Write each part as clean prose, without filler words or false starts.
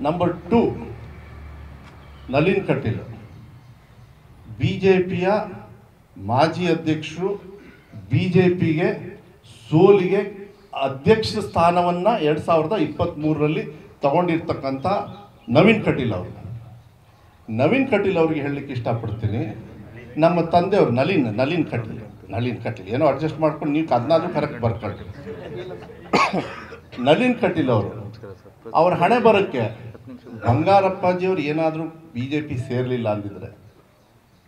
Number 2, Nalin Kateel BJPಯ ಮಾಜಿ ಅಧ್ಯಕ್ಷರು, BJPಗೆ ಸೋಲಿಗೆ ಅಧ್ಯಕ್ಷ ಸ್ಥಾನವನ್ನು 2023ರಲ್ಲಿ ತಗೊಂಡಿರ್ತಕ್ಕಂಥ ನವೀನ್ ಕಟೀಲ್ ಅವರು. ನವೀನ್ ಕಟೀಲ್ ಅವ್ರಿಗೆ ಹೇಳಲಿಕ್ಕೆ ಇಷ್ಟಪಡ್ತೀನಿ, ನಮ್ಮ ತಂದೆಯವರು ನಳಿನ್ ಕಟೀಲ್ ಏನೋ ಅಡ್ಜಸ್ಟ್ ಮಾಡ್ಕೊಂಡು ನೀವು ಅದನ್ನಾದ್ರೂ ಕರೆಕ್ಟ್ ಬರ್ಕೊಳ್ರಿ. ನಳಿನ್ ಕಟೀಲ್ ಅವರು ಅವ್ರ ಹಣೆ ಬರೋಕ್ಕೆ ಬಂಗಾರಪ್ಪಾಜಿಯವರು ಏನಾದರೂ BJP ಸೇರಲಿಲ್ಲ ಅಂದಿದ್ರೆ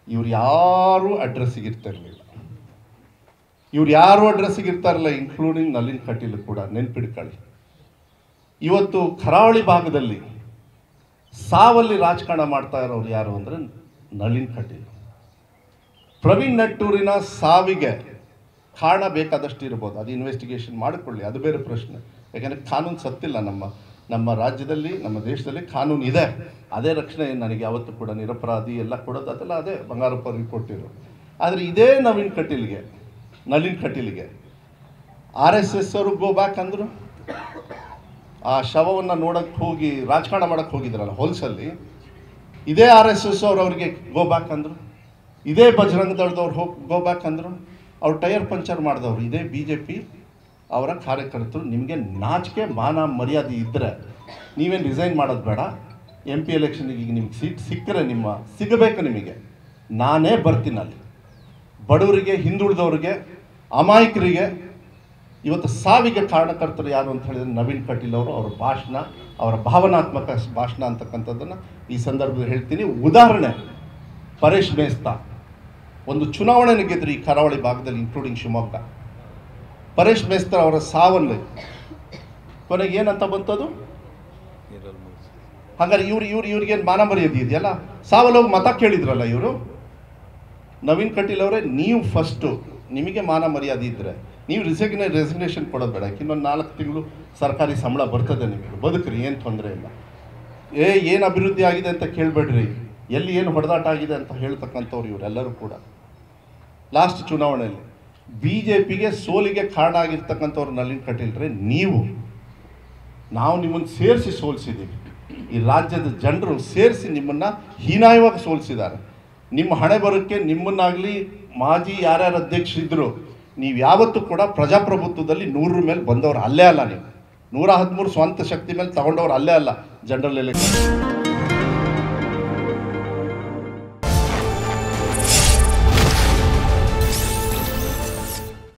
ಇವ್ರು ಯಾರೂ ಅಡ್ರೆಸ್ಸಿಗೆ ಇರ್ತಾರಲ್ಲ, ಇನ್ಕ್ಲೂಡಿಂಗ್ ನಳಿನ್ ಕಟೀಲ್ ಕೂಡ. ನೆನ್ಪಿಡ್ಕೊಳ್ಳಿ, ಇವತ್ತು ಕರಾವಳಿ ಭಾಗದಲ್ಲಿ ಸಾವಲ್ಲಿ ರಾಜಕಾರಣ ಮಾಡ್ತಾ ಇರೋರು ಯಾರು ಅಂದರೆ ನಳಿನ್ ಕಟೀಲ್. ಪ್ರವೀಣ್ ನೆಟ್ಟೂರಿನ ಸಾವಿಗೆ ಕಾರಣ ಬೇಕಾದಷ್ಟು ಇರ್ಬೋದು, ಅದು ಇನ್ವೆಸ್ಟಿಗೇಷನ್ ಮಾಡಿಕೊಳ್ಳಿ, ಅದು ಬೇರೆ ಪ್ರಶ್ನೆ. ಯಾಕೆಂದರೆ ಕಾನೂನು ಸತ್ತಿಲ್ಲ. ನಮ್ಮ ರಾಜ್ಯದಲ್ಲಿ, ನಮ್ಮ ದೇಶದಲ್ಲಿ ಕಾನೂನು ಇದೆ, ಅದೇ ರಕ್ಷಣೆ ನನಗೆ ಯಾವತ್ತೂ ಕೂಡ ನಿರಪರಾಧಿ ಎಲ್ಲ ಕೊಡೋದು ಅದೆಲ್ಲ ಅದೇ ಬಂಗಾರಪ್ಪ ರಿಪೋರ್ಟ್ ಇರೋ. ಆದರೆ ಇದೇ ನಳಿನ್ ಕಟೀಲ್ಗೆ RSS ಅವರು ಗೋ ಬ್ಯಾಕ್ ಅಂದರು. ಆ ಶವವನ್ನು ನೋಡೋಕ್ಕೆ ಹೋಗಿ ರಾಜಕಾರಣ ಮಾಡೋಕ್ಕೆ ಹೋಗಿದ್ರಲ್ಲ ಹೊಲ್ಸಲ್ಲಿ, ಇದೇ RSS ಅವ್ರಿಗೆ ಗೋ ಬ್ಯಾಕ್ ಅಂದರು. ಇದೇ ಬಜರಂಗ ದಳದವ್ರು ಗೋ ಬ್ಯಾಕ್ ಅಂದರು. ಅವ್ರು ಟೈರ್ ಪಂಚರ್ ಮಾಡಿದವರು ಇದೇ BJP ಅವರ ಕಾರ್ಯಕರ್ತರು. ನಿಮಗೆ ನಾಚಿಕೆ ಮಾನ ಮರ್ಯಾದೆ ಇದ್ದರೆ ನೀವೇನು ರಿಸೈನ್ ಮಾಡೋದು ಬೇಡ. MP ಎಲೆಕ್ಷನ್ಗೆ ಈಗ ನಿಮ್ಗೆ ಸೀಟ್ ಸಿಗಬೇಕು ನಿಮಗೆ, ನಾನೇ ಬರ್ತೀನಿ ಅಲ್ಲಿ. ಬಡವರಿಗೆ, ಹಿಂದುಳಿದವ್ರಿಗೆ, ಅಮಾಯಕರಿಗೆ ಇವತ್ತು ಸಾವಿಗೆ ಕಾರಣಕರ್ತರು ಯಾರು ಅಂತ ಹೇಳಿದ್ರೆ ನವೀನ್ ಕಟೀಲ್ ಅವರು. ಅವರ ಭಾಷಣ, ಅವರ ಭಾವನಾತ್ಮಕ ಭಾಷಣ ಅಂತಕ್ಕಂಥದ್ದನ್ನು ಈ ಸಂದರ್ಭದಲ್ಲಿ ಹೇಳ್ತೀನಿ. ಉದಾಹರಣೆ, ಪರೇಶ್ ಮೇಸ್ತಾ ಒಂದು ಚುನಾವಣೆ ಗೆದ್ರು ಈ ಕರಾವಳಿ ಭಾಗದಲ್ಲಿ, ಇನ್ಕ್ಲೂಡಿಂಗ್ ಶಿವಮೊಗ್ಗ. ಪರೇಶ್ ಮೇಸ್ತಾ ಅವರ ಸಾವಲ್ಲಿ ಕೊನೆಗೆ ಏನಂತ ಬಂತದು? ಹಾಗಾದ್ರೆ ಇವ್ರಿಗೇನು ಮಾನ ಮರ್ಯಾದೆ ಇದೆಯಲ್ಲ? ಸಾವಲ್ಲಿ ಹೋಗಿ ಮತ ಕೇಳಿದ್ರಲ್ಲ ಇವರು. ನವೀನ್ ಕಟೀಲ್ ಅವರೇ, ನೀವು ಫಸ್ಟು ನಿಮಗೆ ಮಾನ ಮರ್ಯಾದೆ ಇದ್ದರೆ ನೀವು ರೆಸಿಗ್ನೇಷನ್ ಕೊಡೋದು ಬೇಡ. ಇನ್ನೊಂದು 4 ತಿಂಗಳು ಸರ್ಕಾರಿ ಸಂಬಳ ಬರ್ತದೆ, ನಿಮಗೆ ಬದುಕ್ರಿ, ಏನು ತೊಂದರೆ ಇಲ್ಲ. ಏನು ಅಭಿವೃದ್ಧಿ ಆಗಿದೆ ಅಂತ ಕೇಳಬೇಡ್ರಿ, ಎಲ್ಲಿ ಏನು ಹೊಡೆದಾಟ ಆಗಿದೆ ಅಂತ ಹೇಳ್ತಕ್ಕಂಥವ್ರು ಇವರೆಲ್ಲರೂ ಕೂಡ. ಲಾಸ್ಟ್ ಚುನಾವಣೆಯಲ್ಲಿ BJPಗೆ ಸೋಲಿಗೆ ಕಾರಣ ಆಗಿರ್ತಕ್ಕಂಥವ್ರು ನಳಿನ್ ಕಟೀಲ್ರೆ ನೀವು. ನಾವು ನಿಮ್ಮನ್ನು ಸೇರಿಸಿ ಸೋಲಿಸಿದ್ದೀವಿ. ಈ ರಾಜ್ಯದ ಜನರು ಸೇರಿಸಿ ನಿಮ್ಮನ್ನು ಹೀನಾಯವಾಗಿ ಸೋಲಿಸಿದ್ದಾರೆ. ನಿಮ್ಮ ಹಣೆ ಬರೋಕ್ಕೆ ನಿಮ್ಮನ್ನಾಗಲಿ ಮಾಜಿ ಯಾರ್ಯಾರು ಅಧ್ಯಕ್ಷರಿದ್ದರು, ನೀವು ಯಾವತ್ತೂ ಕೂಡ ಪ್ರಜಾಪ್ರಭುತ್ವದಲ್ಲಿ 100ರ ಮೇಲೆ ಬಂದವರು ಅಲ್ಲೇ ಅಲ್ಲ. ನೀವು 113 ಸ್ವಂತ ಶಕ್ತಿ ಮೇಲೆ ತಗೊಂಡವ್ರು ಅಲ್ಲೇ ಅಲ್ಲ ಜನರಲ್ ಎಲೆಕ್ಷನ್.